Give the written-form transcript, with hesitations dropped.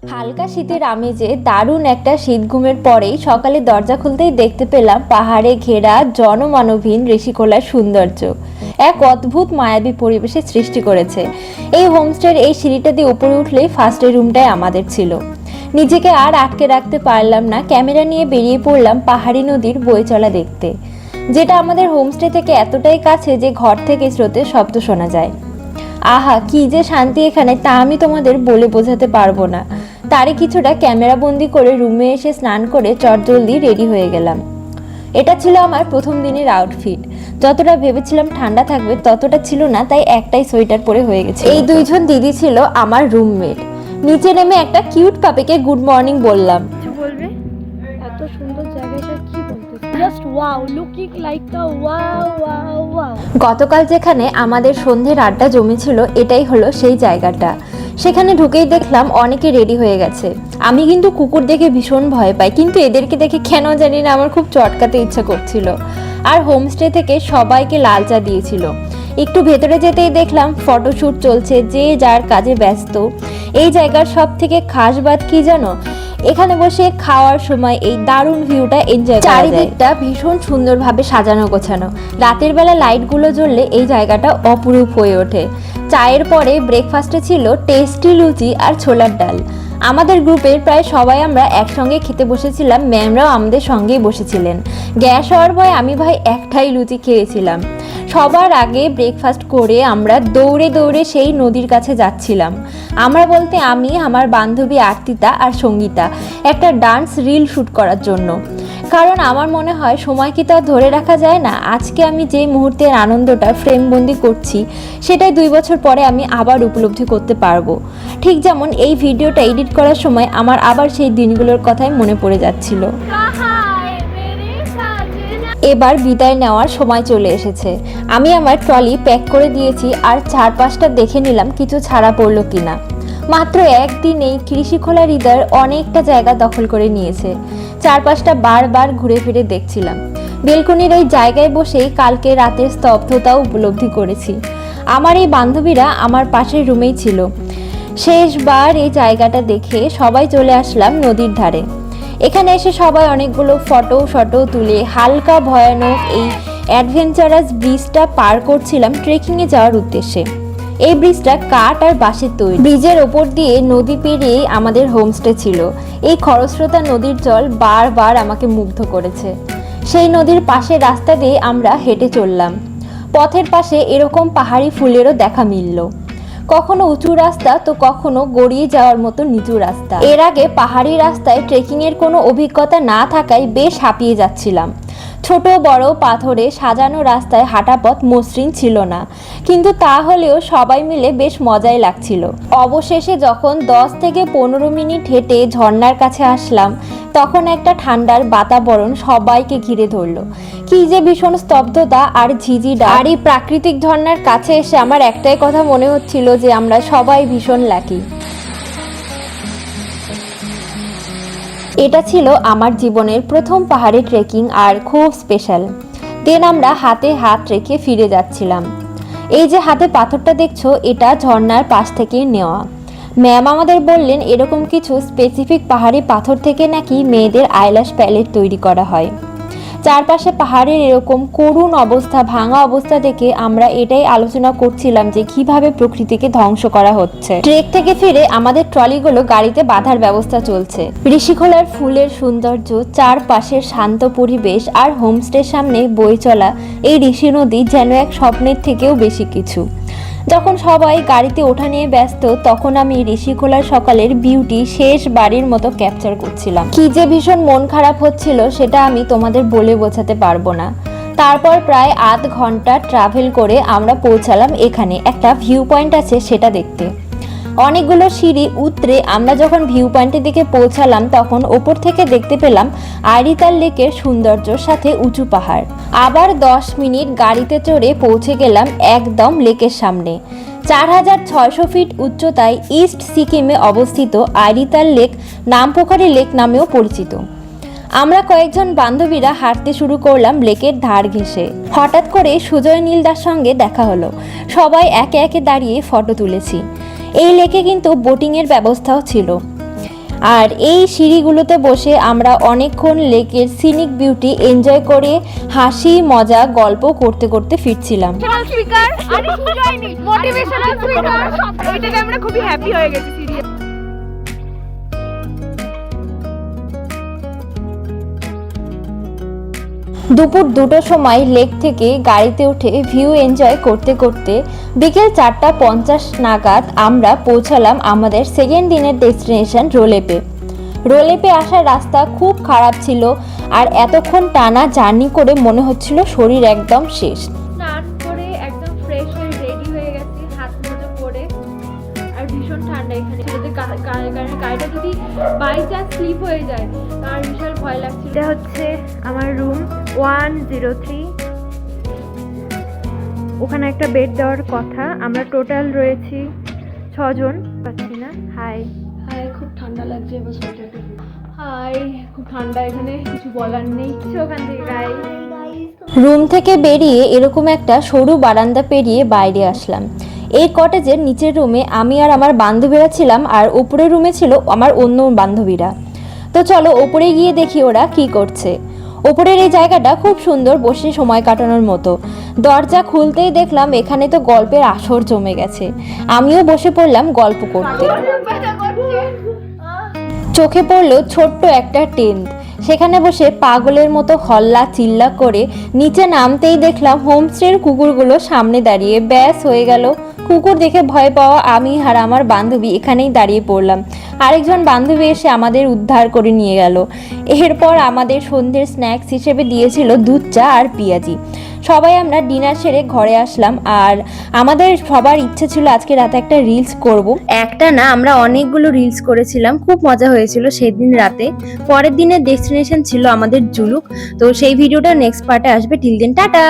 হালকা শীতের আমেজে দারুণ একটা শীত ঘুমের পরেই সকালে দরজা খুলতেই দেখতে পেলাম পাহাড়ে ঘেরা জনমানবহীন ঋষিখোলার সৌন্দর্য এক অদ্ভুত মায়াবী পরিবেশের সৃষ্টি করেছে। এই হোমস্টের এই সিঁড়িটা দিয়ে উপরে উঠলেই ফার্স্টের রুমটাই আমাদের ছিল। নিজেকে আর আটকে রাখতে পারলাম না, ক্যামেরা নিয়ে বেরিয়ে পড়লাম পাহাড়ি নদীর বয়ে চলা দেখতে, যেটা আমাদের হোমস্টে থেকে এতটাই কাছে যে ঘর থেকে স্রোতের শব্দ শোনা যায়। আহা, কি যে শান্তি এখানে, তা আমি তোমাদের বলে বোঝাতে পারবো না। তারই কিছুটা ক্যামেরা বন্দি করে রুমে এসে স্নান করে চটজলদি রেডি হয়ে গেলাম। এটা ছিল আমার প্রথম দিনের আউটফিট। যতটা ভেবেছিলাম ঠান্ডা থাকবে ততটা ছিল না, তাই একটাই সোয়েটার পরে হয়ে গেছে। এই দুইজন দিদি ছিল আমার রুমমেট। নিচে নেমে একটা কিউট পাপিকে গুড মর্নিং বললাম। বলবে এত সুন্দর জায়গাটা কি বলতে, জাস্ট ওয়াও, লুকিং লাইক আ ওয়াও ওয়াও ওয়াও। গতকাল যেখানে আমাদের সন্ধ্যের আড্ডা জমেছিল এটাই হলো সেই জায়গাটা। সেখানে ঢুকেই দেখলাম অনেকে রেডি হয়ে গেছে। আমি কিন্তু কুকুর দেখে ভীষণ ভয় পাই, কিন্তু এদেরকে দেখে কেন জানি না আমার খুব চটকাতে ইচ্ছা করছিল। আর হোমস্টে থেকে সবাইকে লাল চা দিয়েছিল। একটু ভেতরে যেতেই দেখলাম ফটোশ্যুট চলছে, যে যার কাজে ব্যস্ত। এই জায়গার সব থেকে খাস বাত কি জানো, এখানে বসে খাওয়ার সময় এই দারুণ ভিউটা এনজয় করা যায়। চারিদিকটা ভীষণ সুন্দরভাবে সাজানো গোছানো। রাতের বেলা লাইটগুলো জ্বললে এই জায়গাটা অপরূপ হয়ে ওঠে। চায়ের পরে ব্রেকফাস্টে ছিল টেস্টি লুচি আর ছোলার ডাল। আমাদের গ্রুপের প্রায় সবাই আমরা একসঙ্গে খেতে বসেছিলাম, ম্যামরাও আমাদের সঙ্গেই বসেছিলেন। গ্যাস হওয়ার ভয়ে আমি ভাই একটাই লুচি খেয়েছিলাম। সবার আগে ব্রেকফাস্ট করে আমরা দৌড়ে দৌড়ে সেই নদীর কাছে যাচ্ছিলাম। আমরা বলতে আমি, আমার বান্ধবী আর্তিতা আর সঙ্গীতা, একটা ডান্স রিল শ্যুট করার জন্য। কারণ আমার মনে হয় সময় কি তা ধরে রাখা যায় না। আজকে আমি যে মুহূর্তের আনন্দটা ফ্রেমবন্দি করছি সেটাই 2 বছর পরে আমি আবার উপলব্ধি করতে পারবো। ঠিক যেমন এই ভিডিওটা এডিট করার সময় আমার আবার সেই দিনগুলোর কথাই মনে পড়ে যাচ্ছিল। এবার বিদায় নেওয়ার সময় চলে এসেছে। আমি আমার ট্রলি প্যাক করে দিয়েছি আর চারপাশটা দেখে নিলাম কিছু ছাড়া পড়লো কিনা। মাত্র একদিনেই ঋষিখোলা হৃদয়ের অনেকটা জায়গা দখল করে নিয়েছে। চারপাশটা বারবার ঘুরে ফিরে দেখছিলাম। বেলকনির এই জায়গায় বসেই কালকে রাতের স্তব্ধতাও উপলব্ধি করেছি। আমার এই বান্ধবীরা আমার পাশের রুমেই ছিল। শেষবার এই জায়গাটা দেখে সবাই চলে আসলাম নদীর ধারে। এখানে এসে সবাই অনেকগুলো ফটো তুলে হালকা ভয়ানক এই অ্যাডভেঞ্চারাস ব্রিজটা পার করছিলাম ট্রেকিংয়ে যাওয়ার উদ্দেশ্যে। এই ব্রিজটা কাঠ আর বাঁশের তৈরি। ব্রিজের ওপর দিয়ে নদী পেরিয়ে আমাদের হোমস্টে ছিল। এই খরস্রোতা নদীর জল বারবার আমাকে মুগ্ধ করেছে। সেই নদীর পাশে রাস্তা দিয়ে আমরা হেঁটে চললাম। পথের পাশে এরকম পাহাড়ি ফুলেরও দেখা মিলল। কখনো উঁচু রাস্তা তো কখনো গড়িয়ে যাওয়ার মতো নিচু রাস্তা। এর আগে পাহাড়ি রাস্তায় ট্রেকিংয়ের কোনো অভিজ্ঞতা না থাকায় বেশ হাঁপিয়ে যাচ্ছিলাম। ছোট বড় পাথরে সাজানো রাস্তায় হাঁটা পথ মসৃণ ছিল না, কিন্তু তা হলেও সবাই মিলে বেশ মজাই লাগছিল। অবশেষে যখন 10 থেকে 15 মিনিট হেঁটে ঝর্ণার কাছে আসলাম, তখন একটা ঠান্ডার বাতাবরণ সবাইকে ঘিরে ধরলো। কি যে ভীষণ স্তব্ধতা আর ঝিঝিডা। আর এই প্রাকৃতিক ঝর্ণার কাছে এসে আমার একটাই কথা মনে হচ্ছিল যে আমরা সবাই ভীষণ লাকি। এটা ছিল আমার জীবনের প্রথম পাহাড়ি ট্রেকিং আর খুব স্পেশাল। দেন আমরা হাতে হাত রেখে ফিরে যাচ্ছিলাম। এই যে হাতে পাথরটা দেখছো, এটা ঝর্ণার পাশ থেকে নেওয়া। ম্যাম আমাদের বললেন এরকম কিছু স্পেসিফিক পাহাড়ি পাথর থেকে নাকি মেয়েদের আইল্যাশ প্যালেট তৈরি করা হয়। চারপাশে পাহাড়ের এরকম করুণ অবস্থা, ভাঙা অবস্থা দেখে আমরা এটাই আলোচনা করছিলাম যে কিভাবে প্রকৃতিকে ধ্বংস করা হচ্ছে। ট্রেক থেকে ফিরে আমাদের ট্রলিগুলো গাড়িতে বাঁধার ব্যবস্থা চলছে। ঋষিখোলার ফুলের সৌন্দর্য, চারপাশের শান্ত পরিবেশ আর হোমস্টের সামনে বয়ে চলা এই ঋষি নদী যেন এক স্বপ্নের থেকেও বেশি কিছু। যখন সবাই গাড়িতে ওঠা নিয়ে ব্যস্ত, তখন আমি ঋষিখোলার সকালের বিউটি শেষ বাড়ির মতো ক্যাপচার করছিলাম। কি যে ভীষণ মন খারাপ হচ্ছিল সেটা আমি তোমাদের বলে বোঝাতে পারবো না। তারপর প্রায় আধ ঘন্টা ট্রাভেল করে আমরা পৌঁছালাম এখানে একটা ভিউ পয়েন্ট আছে সেটা দেখতে। অনেকগুলো সিঁড়ি উতরে আমরা যখন ভিউ পয়েন্টের দিকে পৌঁছালাম তখন ওপর থেকে দেখতে পেলাম আইরিতাল লেকের সৌন্দর্যের সাথে উঁচু পাহাড়। আবার 10 মিনিট গাড়িতে চড়ে পৌঁছে গেলাম একদম লেকের সামনে। 4600 ফিট উচ্চতায় ইস্ট সিকিমে অবস্থিত আইরিতাল লেক নামপোখারি লেক নামেও পরিচিত। আমরা কয়েকজন বান্ধবীরা হাঁটতে শুরু করলাম লেকের ধার ঘেঁষে। হঠাৎ করে সুজয় নীলদার সঙ্গে দেখা হলো। সবাই একে একে দাঁড়িয়ে ফটো তুলেছি। এই লেকে কিন্তু বোটিংয়ের ব্যবস্থাও ছিল। আর এই সিঁড়িগুলোতে বসে আমরা অনেকক্ষণ লেকের সিনিক বিউটি এনজয় করে হাসি মজা গল্প করতে করতে ফিরছিলাম। আমরা খুবই হ্যাপি হয়ে গেছি। দুপুর 2টোর সময় লেক থেকে গাড়িতে উঠে ভিউ এনজয় করতে করতে বিকেল 4:50 নাগাদ আমরা পৌঁছালাম আমাদের সেকেন্ড দিনের ডেস্টিনেশন রোলেপে। রোলেপে আসার রাস্তা খুব খারাপ ছিল আর এতক্ষণ টানা জার্নি করে মনে হচ্ছিল শরীর একদম শেষ। স্নান করে একদম ফ্রেশ হয়ে রেডি হয়ে গেছি, হাত মোজা পরে। আর ভীষণ ঠান্ডা এখানে, গাড়িটা যদি বাই চান্স স্লিপ হয়ে যায় তার বিশাল ভয় লাগছিল। এটা হচ্ছে আমার রুম 103। ওখানে একটা বেড দেওয়ার কথা। আমরা টোটাল রয়েছি 6 জন। পাচ্ছি না। হাই হাই, খুব ঠান্ডা লাগছে এবার সোয়েটারটা। হাই, খুব ঠান্ডা এখানে, কিছু বলার নেই কিছু ওখান থেকে। গাইস, রুম থেকে বেরিয়ে এরকম একটা সরু বারান্দা পেরিয়ে বাইরে আসলাম। এই কটেজের নিচের রুমে আমি আর আমার বান্ধবীরা ছিলাম আর উপরের রুমে ছিল আমার অন্য বান্ধবীরা। তো চলো ওপরে গিয়ে দেখি ওরা কি করছে। ওপরের এই জায়গাটা খুব সুন্দর, বসে সময় কাটানোর মতো। দরজা খুলতেই দেখলাম এখানে তো গল্পের আসর জমে গেছে। আমিও বসে পড়লাম গল্প করতে। চোখে পড়লো ছোট্ট একটা টেন্ট। সেখানে বসে পাগলের মতো হল্লা চিল্লা করে নিচে নামতেই দেখলাম হোমস্টের কুকুরগুলো সামনে দাঁড়িয়ে। ব্যাস হয়ে গেল। কুকুর দেখে ভয় পাওয়া আমি আর আমার বান্ধবী এখানেই দাঁড়িয়ে পড়লাম। আরেকজন বান্ধবী এসে আমাদের উদ্ধার করে নিয়ে গেল। এরপর আমাদের সন্ধ্যের স্ন্যাক্স হিসেবে দিয়েছিল দুধ চা আর পেঁয়াজি। সবাই আমরা ডিনার সেরে ঘরে আসলাম আর আমাদের সবার ইচ্ছে ছিল আজকে রাতে একটা রিলস করব। একটা না, আমরা অনেকগুলো রিলস করেছিলাম, খুব মজা হয়েছিল সেদিন রাতে। পরের দিনের ডেস্টিনেশন ছিল আমাদের জুলুক। তো সেই ভিডিওটা নেক্সট পার্টে আসবে। Till then tata.